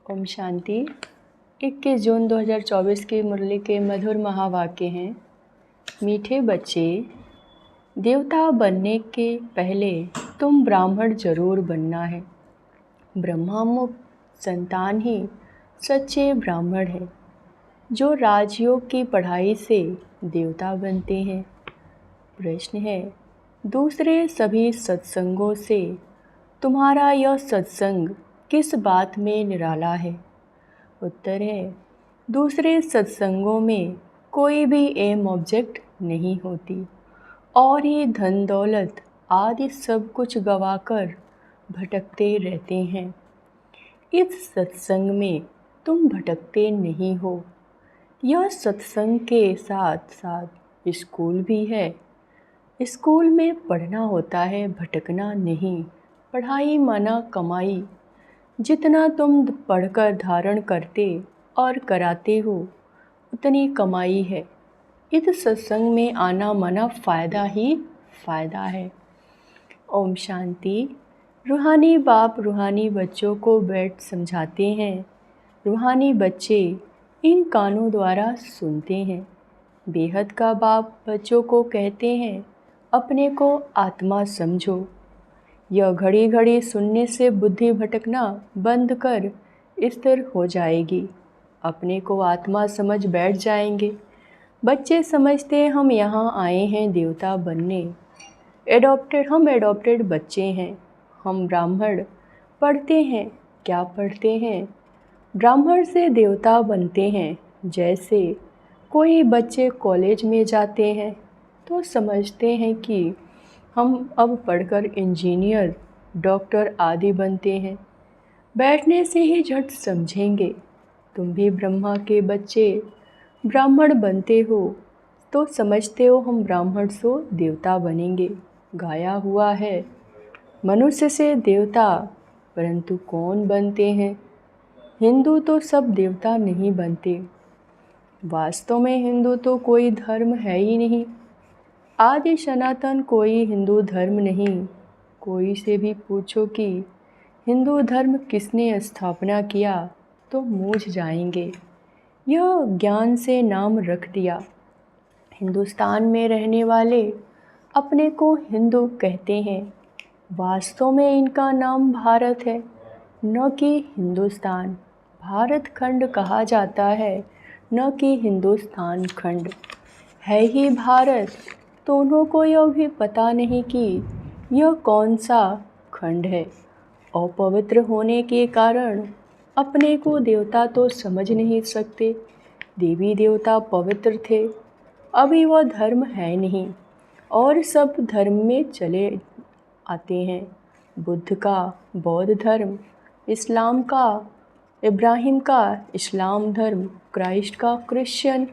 ओम शांति। 21 जून 2024 की मुरली के मधुर महावाक्य हैं। मीठे बच्चे, देवता बनने के पहले तुम ब्राह्मण जरूर बनना है। ब्रह्ममुख संतान ही सच्चे ब्राह्मण हैं, जो राजयोग की पढ़ाई से देवता बनते हैं। प्रश्न है, दूसरे सभी सत्संगों से तुम्हारा यह सत्संग किस बात में निराला है? उत्तर है, दूसरे सत्संगों में कोई भी एम ऑब्जेक्ट नहीं होती और ये धन दौलत आदि सब कुछ गवाकर भटकते रहते हैं। इस सत्संग में तुम भटकते नहीं हो। यह सत्संग के साथ साथ स्कूल भी है। स्कूल में पढ़ना होता है, भटकना नहीं। पढ़ाई माना कमाई। जितना तुम पढ़कर धारण करते और कराते हो उतनी कमाई है। इस सत्संग में आना माना फ़ायदा ही फ़ायदा है। ओम शांति। रूहानी बाप रूहानी बच्चों को बैठ समझाते हैं। रूहानी बच्चे इन कानों द्वारा सुनते हैं। बेहद का बाप बच्चों को कहते हैं, अपने को आत्मा समझो। यह घड़ी घड़ी सुनने से बुद्धि भटकना बंद कर स्थिर हो जाएगी। अपने को आत्मा समझ बैठ जाएंगे। बच्चे समझते हैं हम यहाँ आए हैं देवता बनने। हम एडॉप्टेड बच्चे हैं। हम ब्राह्मण पढ़ते हैं। क्या पढ़ते हैं? ब्राह्मण से देवता बनते हैं। जैसे कोई बच्चे कॉलेज में जाते हैं तो समझते हैं कि हम अब पढ़कर इंजीनियर, डॉक्टर आदि बनते हैं। बैठने से ही झट समझेंगे। तुम भी ब्रह्मा के बच्चे ब्राह्मण बनते हो तो समझते हो हम ब्राह्मण से देवता बनेंगे। गाया हुआ है, मनुष्य से देवता, परंतु कौन बनते हैं? हिंदू तो सब देवता नहीं बनते। वास्तव में हिंदू तो कोई धर्म है ही नहीं। आदि सनातन कोई हिंदू धर्म नहीं। कोई से भी पूछो कि हिंदू धर्म किसने स्थापना किया तो मूझ जाएंगे। यह ज्ञान से नाम रख दिया। हिंदुस्तान में रहने वाले अपने को हिंदू कहते हैं। वास्तव में इनका नाम भारत है, न कि हिंदुस्तान। भारत खंड कहा जाता है, न कि हिंदुस्तान खंड। है ही भारत, तो उनको यह भी पता नहीं कि यह कौन सा खंड है। अपवित्र होने के कारण अपने को देवता तो समझ नहीं सकते। देवी देवता पवित्र थे, अभी वह धर्म है नहीं और सब धर्म में चले आते हैं। बुद्ध का बौद्ध धर्म, इस्लाम का इब्राहिम का इस्लाम धर्म, क्राइस्ट का क्रिश्चियन,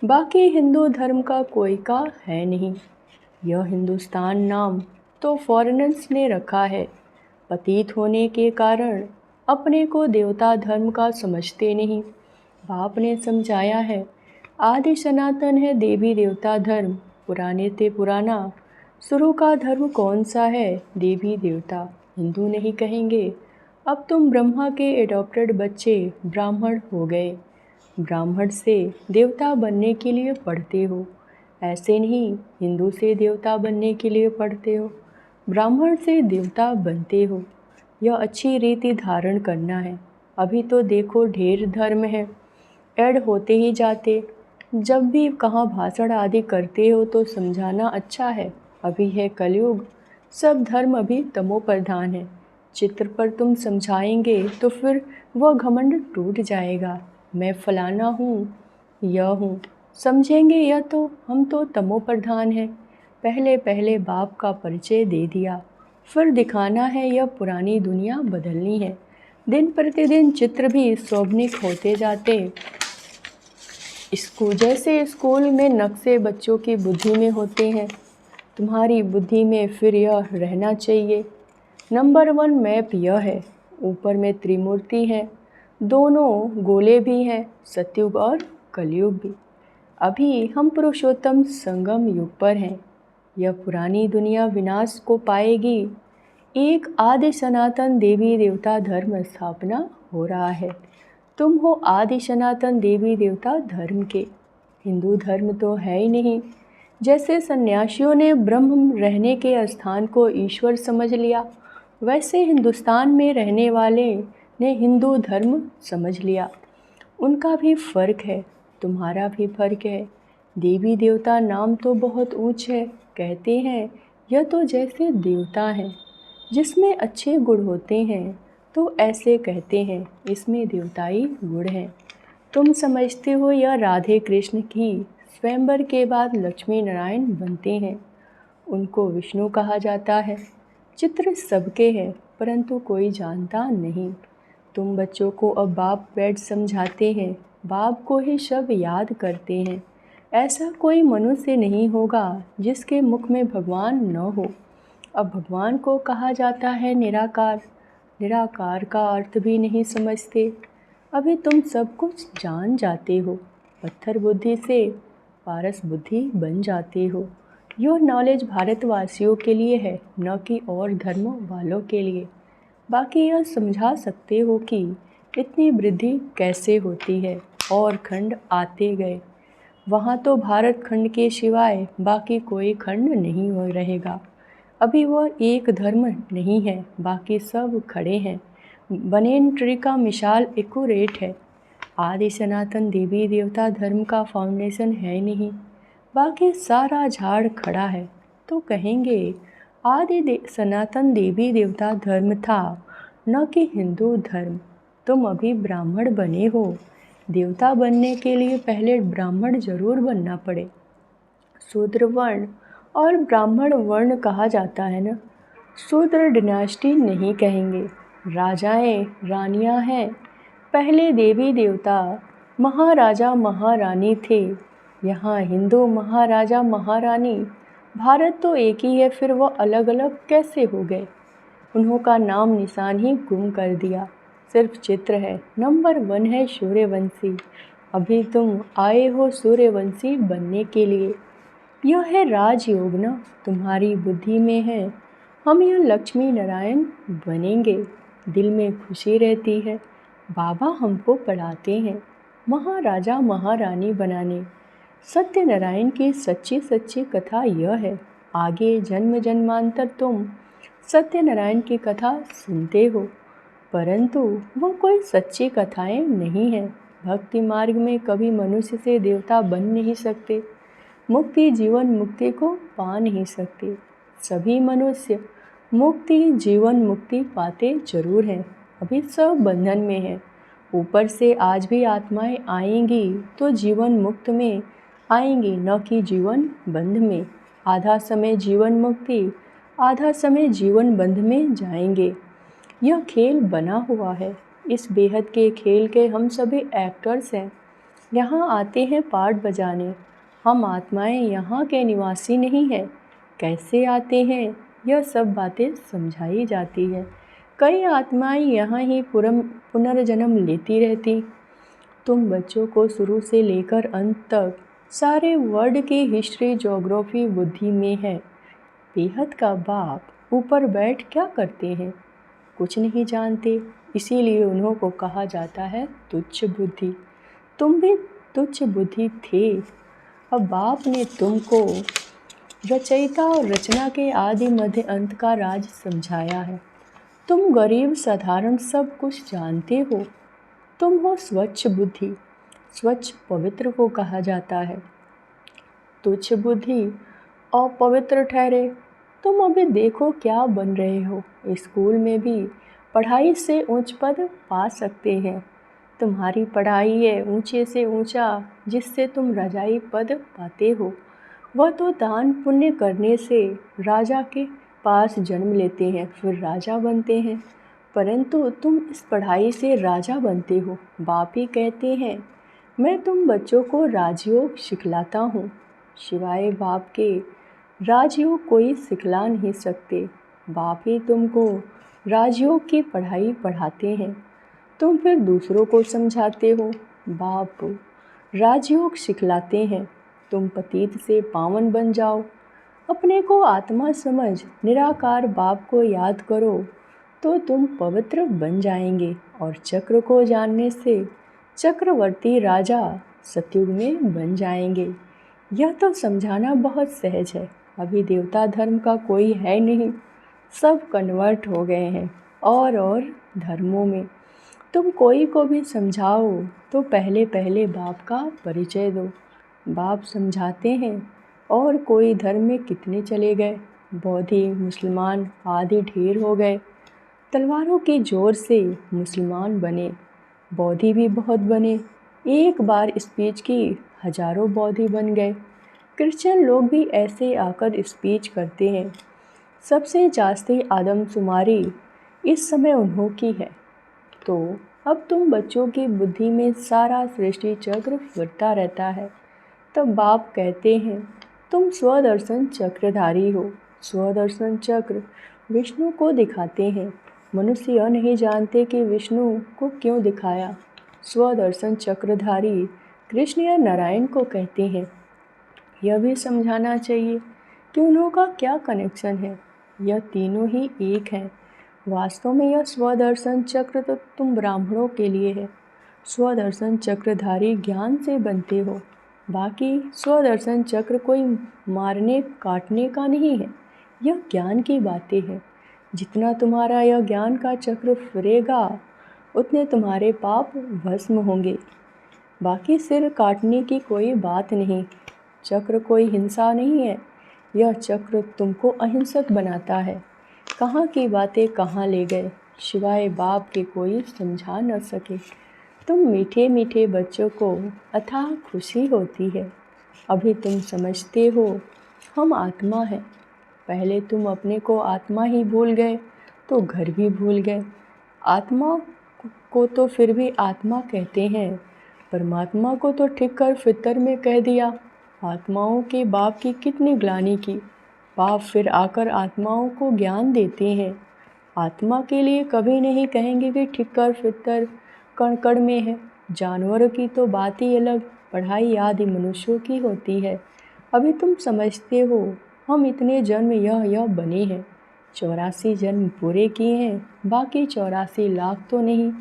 बाकी हिंदू धर्म का कोई का है नहीं। यह हिंदुस्तान नाम तो फॉरेनर्स ने रखा है। पतित होने के कारण अपने को देवता धर्म का समझते नहीं। बाप ने समझाया है, आदि सनातन है देवी देवता धर्म। पुराने ते पुराना, शुरू का धर्म कौन सा है? देवी देवता। हिंदू नहीं कहेंगे। अब तुम ब्रह्मा के एडॉप्टेड बच्चे ब्राह्मण हो गए। ब्राह्मण से देवता बनने के लिए पढ़ते हो। ऐसे नहीं हिंदू से देवता बनने के लिए पढ़ते हो, ब्राह्मण से देवता बनते हो। यह अच्छी रीति धारण करना है। अभी तो देखो ढेर धर्म है, ऐड होते ही जाते। जब भी कहाँ भाषण आदि करते हो तो समझाना अच्छा है। अभी है कलयुग, सब धर्म अभी तमो प्रधान है। चित्र पर तुम समझाएंगे तो फिर वह घमंड टूट जाएगा। मैं फलाना हूँ, यह हूँ, समझेंगे यह तो हम तो तमो प्रधान हैं। पहले पहले बाप का परिचय दे दिया, फिर दिखाना है यह पुरानी दुनिया बदलनी है। दिन प्रतिदिन चित्र भी शोभनिक होते जाते। जैसे स्कूल में नक्शे बच्चों की बुद्धि में होते हैं, तुम्हारी बुद्धि में फिर यह रहना चाहिए। नंबर 1 मैप यह है। ऊपर में त्रिमूर्ति है, दोनों गोले भी हैं, सतयुग और कलयुग भी। अभी हम पुरुषोत्तम संगम युग पर हैं। यह पुरानी दुनिया विनाश को पाएगी। एक आदि सनातन देवी देवता धर्म स्थापना हो रहा है। तुम हो आदि सनातन देवी देवता धर्म के। हिंदू धर्म तो है ही नहीं। जैसे सन्यासियों ने ब्रह्म रहने के स्थान को ईश्वर समझ लिया, वैसे हिंदुस्तान में रहने वाले ने हिंदू धर्म समझ लिया। उनका भी फर्क है, तुम्हारा भी फर्क है। देवी देवता नाम तो बहुत ऊंच है, कहते हैं यह तो जैसे देवता हैं जिसमें अच्छे गुण होते हैं, तो ऐसे कहते हैं इसमें देवताई गुण हैं। तुम समझते हो यह राधे कृष्ण की स्वयंवर के बाद लक्ष्मी नारायण बनते हैं। उनको विष्णु कहा जाता है। चित्र सबके हैं, परंतु कोई जानता नहीं। तुम बच्चों को अब बाप बैठ समझाते हैं, बाप को ही सब याद करते हैं। ऐसा कोई मनुष्य नहीं होगा जिसके मुख में भगवान न हो। अब भगवान को कहा जाता है निराकार। निराकार का अर्थ भी नहीं समझते। अभी तुम सब कुछ जान जाते हो, पत्थर बुद्धि से पारस बुद्धि बन जाते हो। यह नॉलेज भारतवासियों के लिए है, न कि और धर्म वालों के लिए। बाकी यह समझा सकते हो कि इतनी वृद्धि कैसे होती है। और खंड आते गए, वहाँ तो भारत खंड के सिवाय बाकी कोई खंड नहीं हो रहेगा। अभी वह एक धर्म नहीं है, बाकी सब खड़े हैं। बनेन ट्री का मिसाल एक्यूरेट है। आदि सनातन देवी देवता धर्म का फाउंडेशन है नहीं, बाकी सारा झाड़ खड़ा है। तो कहेंगे आदि सनातन देवी देवता धर्म था, न कि हिंदू धर्म। तुम अभी ब्राह्मण बने हो। देवता बनने के लिए पहले ब्राह्मण जरूर बनना पड़े। शूद्र वर्ण और ब्राह्मण वर्ण कहा जाता है ना। शूद्र डिनास्टी नहीं कहेंगे। राजाएं रानियां हैं। पहले देवी देवता महाराजा महारानी थे। यहाँ हिंदू महाराजा महारानी। भारत तो एक ही है, फिर वो अलग अलग कैसे हो गए? उन्हों का नाम निशान ही गुम कर दिया। सिर्फ चित्र है। नंबर 1 है सूर्यवंशी। अभी तुम आए हो सूर्यवंशी बनने के लिए। यह है राजयोग ना, तुम्हारी बुद्धि में है। हम यह लक्ष्मी नारायण बनेंगे। दिल में खुशी रहती है। बाबा हमको पढ़ाते हैं महाराजा महारानी बनाने। सत्यनारायण की सच्ची सच्ची कथा यह है। आगे जन्म जन्मांतर तुम सत्यनारायण की कथा सुनते हो, परंतु वह कोई सच्ची कथाएं नहीं है। भक्ति मार्ग में कभी मनुष्य से देवता बन नहीं सकते। मुक्ति जीवन मुक्ति को पा नहीं सकते। सभी मनुष्य मुक्ति जीवन मुक्ति पाते जरूर हैं, अभी सब बंधन में हैं। ऊपर से आज भी आत्माएं आएंगी तो जीवन मुक्त में आएंगी, न कि जीवन बंध में। आधा समय जीवन मुक्ति, आधा समय जीवन बंध में जाएंगे। यह खेल बना हुआ है। इस बेहद के खेल के हम सभी एक्टर्स हैं। यहाँ आते हैं पार्ट बजाने। हम आत्माएं यहाँ के निवासी नहीं हैं। कैसे आते हैं, यह सब बातें समझाई जाती है। कई आत्माएं यहाँ ही पुनर्जन्म लेती रहती। तुम बच्चों को शुरू से लेकर अंत तक सारे वर्ल्ड की हिस्ट्री ज्योग्राफी बुद्धि में है। बेहद का बाप ऊपर बैठ क्या करते हैं, कुछ नहीं जानते। इसीलिए उन्हों को कहा जाता है तुच्छ बुद्धि। तुम भी तुच्छ बुद्धि थे। अब बाप ने तुमको रचयिता और रचना के आदि मध्य अंत का राज समझाया है। तुम गरीब साधारण सब कुछ जानते हो। तुम हो स्वच्छ बुद्धि। स्वच्छ पवित्र को कहा जाता है। तुच्छ बुद्धि और पवित्र ठहरे। तुम अभी देखो क्या बन रहे हो। स्कूल में भी पढ़ाई से उच्च पद पा सकते हैं। तुम्हारी पढ़ाई है ऊंचे से ऊंचा, जिससे तुम राजाई पद पाते हो। वह तो दान पुण्य करने से राजा के पास जन्म लेते हैं, फिर राजा बनते हैं। परंतु तुम इस पढ़ाई से राजा बनते हो। बाप ही कहते हैं मैं तुम बच्चों को राजयोग सिखलाता हूँ। सिवाय बाप के राजयोग कोई सिखला नहीं सकते। बाप ही तुमको राजयोग की पढ़ाई पढ़ाते हैं। तुम फिर दूसरों को समझाते हो। बाप राजयोग सिखलाते हैं। तुम पतित से पावन बन जाओ। अपने को आत्मा समझ निराकार बाप को याद करो। तो तुम पवित्र बन जाएंगे और चक्र को जानने से चक्रवर्ती राजा सतयुग में बन जाएंगे। यह तो समझाना बहुत सहज है। अभी देवता धर्म का कोई है नहीं, सब कन्वर्ट हो गए हैं और धर्मों में। तुम कोई को भी समझाओ तो पहले पहले बाप का परिचय दो। बाप समझाते हैं। और कोई धर्म में कितने चले गए, बौद्धि मुसलमान आदि ढेर हो गए। तलवारों के जोर से मुसलमान बने, बौद्धि भी बहुत बने। एक बार स्पीच की हजारों बौद्धि बन गए। क्रिश्चियन लोग भी ऐसे आकर स्पीच करते हैं। सबसे जास्ती आदमशुमारी इस समय उन्हों की है। तो अब तुम बच्चों की बुद्धि में सारा सृष्टि चक्र फिरता रहता है। तब बाप कहते हैं तुम स्वदर्शन चक्रधारी हो। स्वदर्शन चक्र विष्णु को दिखाते हैं। मनुष्य यह नहीं जानते कि विष्णु को क्यों दिखाया। स्वदर्शन चक्रधारी कृष्ण या नारायण को कहते हैं। यह भी समझाना चाहिए कि उन्हों का क्या कनेक्शन है। यह तीनों ही एक हैं। वास्तव में यह स्वदर्शन चक्र तो तुम ब्राह्मणों के लिए है। स्वदर्शन चक्रधारी ज्ञान से बनते हो। बाकी स्वदर्शन चक्र कोई मारने काटने का नहीं है, यह ज्ञान की बातें हैं। जितना तुम्हारा यह ज्ञान का चक्र फिरेगा उतने तुम्हारे पाप भस्म होंगे। बाकी सिर काटने की कोई बात नहीं। चक्र कोई हिंसा नहीं है, यह चक्र तुमको अहिंसक बनाता है। कहाँ की बातें कहाँ ले गए, सिवाय बाप के कोई समझा न सके। तुम मीठे मीठे बच्चों को अथाह खुशी होती है। अभी तुम समझते हो हम आत्मा हैं। पहले तुम अपने को आत्मा ही भूल गए तो घर भी भूल गए। आत्मा को तो फिर भी आत्मा कहते हैं, परमात्मा को तो ठीक कर फितर में कह दिया। आत्माओं के बाप की कितनी ग्लानि की। बाप फिर आकर आत्माओं को ज्ञान देते हैं। आत्मा के लिए कभी नहीं कहेंगे कि ठीक कर फितर कण कण में है। जानवरों की तो बात ही अलग, पढ़ाई आदि मनुष्यों की होती है। अभी तुम समझते हो हम इतने जन्म यह बने हैं। 84 जन्म पूरे किए हैं, बाकी 84 लाख तो नहीं।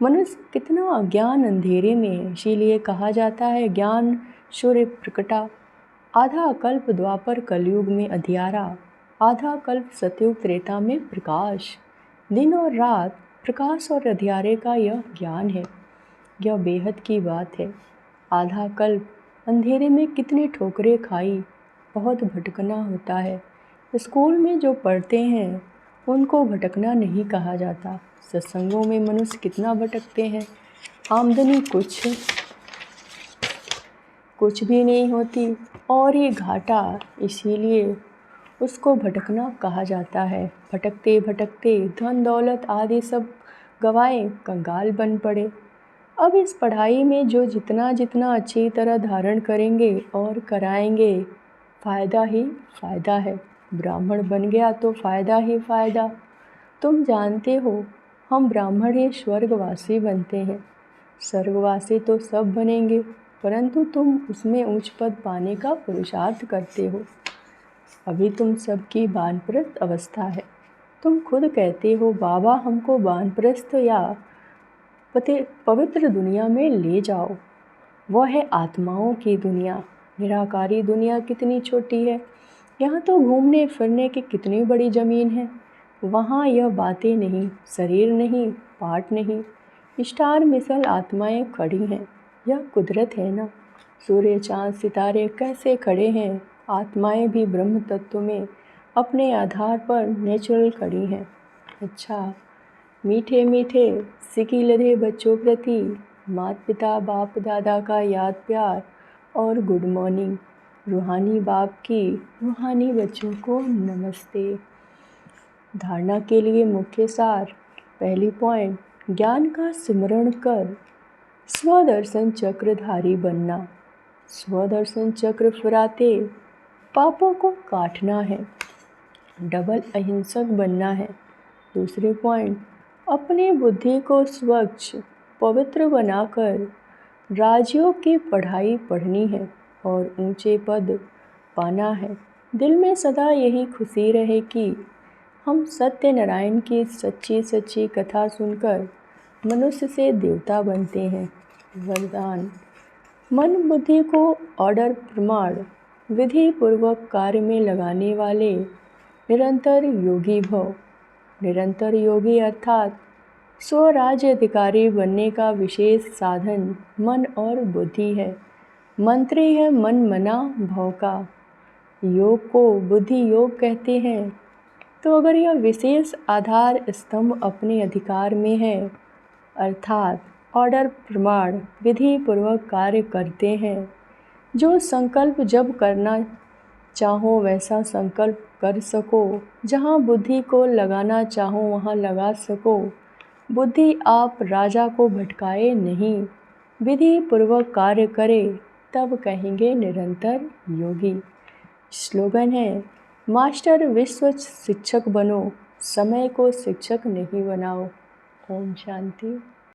मनुष्य कितना अज्ञान अंधेरे में है। इसीलिए कहा जाता है ज्ञान सूर्य प्रकटा। आधा कल्प द्वापर कलयुग में अंधियारा, आधा कल्प सतयुग त्रेता में प्रकाश। दिन और रात, प्रकाश और अंधियारे का यह ज्ञान है। यह बेहद की बात है। आधा कल्प अंधेरे में कितनी ठोकरें खाई, बहुत भटकना होता है। स्कूल में जो पढ़ते हैं उनको भटकना नहीं कहा जाता। सत्संगों में मनुष्य कितना भटकते हैं। आमदनी कुछ भी नहीं होती और ये घाटा, इसीलिए उसको भटकना कहा जाता है। भटकते भटकते धन दौलत आदि सब गवाए, कंगाल बन पड़े। अब इस पढ़ाई में जो जितना जितना अच्छी तरह धारण करेंगे और कराएंगे, फ़ायदा ही फ़ायदा है। ब्राह्मण बन गया तो फ़ायदा ही फ़ायदा। तुम जानते हो हम ब्राह्मण ही स्वर्गवासी बनते हैं। स्वर्गवासी तो सब बनेंगे, परंतु तुम उसमें उच्च पद पाने का पुरुषार्थ करते हो। अभी तुम सबकी वानप्रस्थ अवस्था है। तुम खुद कहते हो बाबा हमको वानप्रस्थ या पवित्र दुनिया में ले जाओ। वह है आत्माओं की दुनिया। निराकारी दुनिया कितनी छोटी है। यहाँ तो घूमने फिरने की कितनी बड़ी ज़मीन है। वहाँ यह बातें नहीं, शरीर नहीं, पाठ नहीं, स्टार मिसल आत्माएं खड़ी हैं। यह कुदरत है ना। सूर्य चाँद सितारे कैसे खड़े हैं, आत्माएं भी ब्रह्म तत्व में अपने आधार पर नेचुरल खड़ी हैं। अच्छा, मीठे मीठे सिकी लधे बच्चों प्रति माता पिता बाप दादा का याद प्यार और गुड मॉर्निंग। रूहानी बाप की रूहानी बच्चों को नमस्ते। धारणा के लिए मुख्य सार। पहली पॉइंट, ज्ञान का सिमरण कर स्वदर्शन चक्रधारी बनना। स्वदर्शन चक्र फिराते पापों को काटना है, डबल अहिंसक बनना है। दूसरे पॉइंट, अपनी बुद्धि को स्वच्छ पवित्र बनाकर राजयोग की पढ़ाई पढ़नी है और ऊंचे पद पाना है। दिल में सदा यही खुशी रहे कि हम सत्यनारायण की सच्ची सच्ची कथा सुनकर मनुष्य से देवता बनते हैं। वरदान। मन बुद्धि को ऑर्डर प्रमाण विधि पूर्वक कार्य में लगाने वाले निरंतर योगी भव। निरंतर योगी अर्थात स्वराज्य अधिकारी बनने का विशेष साधन मन और बुद्धि है। मंत्री है मन मना भव का। योग को बुद्धि योग कहते हैं। तो अगर यह विशेष आधार स्तंभ अपने अधिकार में है अर्थात ऑर्डर प्रमाण विधि पूर्वक कार्य करते हैं, जो संकल्प जब करना चाहो वैसा संकल्प कर सको, जहाँ बुद्धि को लगाना चाहो वहाँ लगा सको, बुद्धि आप राजा को भटकाए नहीं, विधि पूर्वक कार्य करे, तब कहेंगे निरंतर योगी। स्लोगन है, मास्टर विश्व शिक्षक बनो, समय को शिक्षक नहीं बनाओ। ओम शांति।